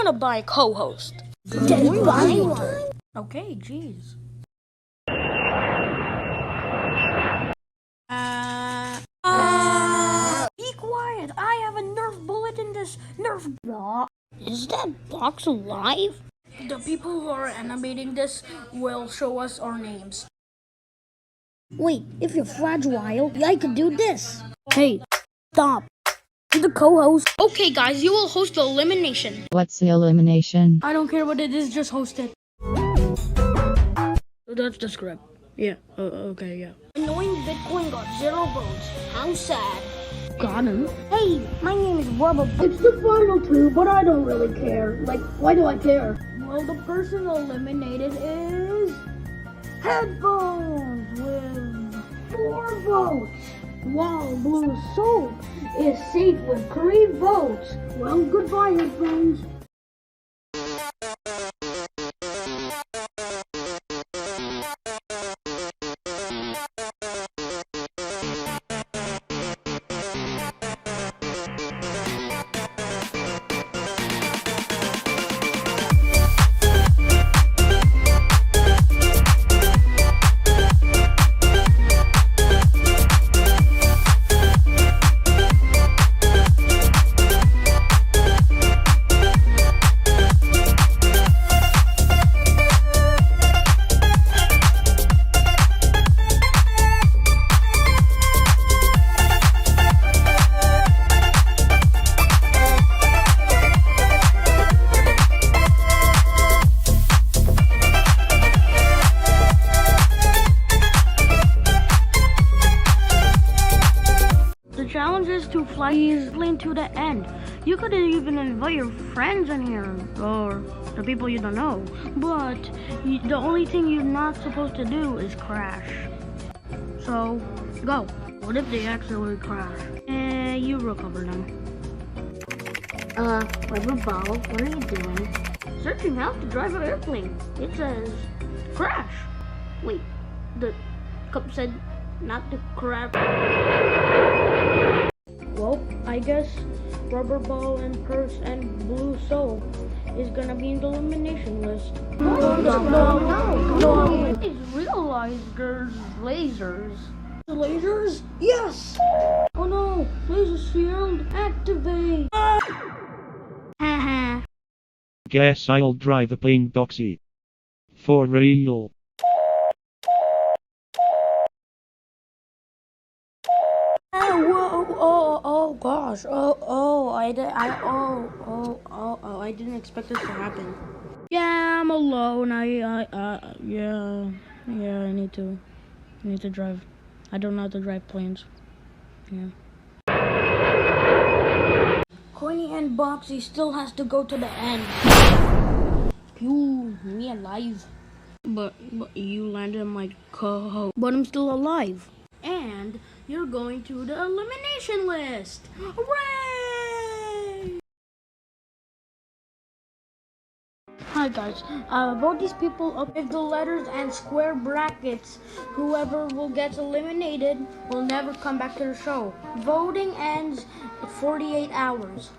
wanna buy a co-host. Then buy one. Okay, jeez. Be quiet! I have a Nerf bullet in this Nerf box. Is that box alive? The people who are animating this will show us our names. Wait, if you're fragile, I could do this. Hey, stop. You're the co-host. Okay, guys, you will host the elimination. What's the elimination? I don't care what it is, just host it. That's the script. Yeah, okay, yeah. Annoying Bitcoin got 0 votes. How sad. Got him. Hey, my name is Rubber. It's the final two, but I don't really care. Like, why do I care? Well, the person eliminated is Headphones with 4 votes, while Blue Soap is safe with 3 votes. Well, goodbye, Headphones. The challenge is to fly this plane to the end. You could even invite your friends in here, or the people you don't know. But the only thing you're not supposed to do is crash. So, go. What if they actually crash? You recover them. Rubber Ball, what are you doing? Searching how to drive an airplane. It says, crash. Wait, the cup said not to crash. Well, I guess Rubber Ball and Purse and Blue Soap is gonna be in the elimination list. No. I just realized there's lasers. Lasers? Yes! Oh no, laser shield activate! Haha. Guess I'll drive a plane, Doxy. For real. Oh gosh. I didn't expect this to happen. Yeah, I'm alone. Yeah, I need to drive. I don't know how to drive planes. Yeah. Coiny and Boxy still has to go to the end. Phew, me alive. But you landed my co-host. But I'm still alive. And you're going to the elimination list. Hooray! Hi guys, vote these people up with the letters and square brackets. Whoever will get eliminated will never come back to the show. Voting ends 48 hours.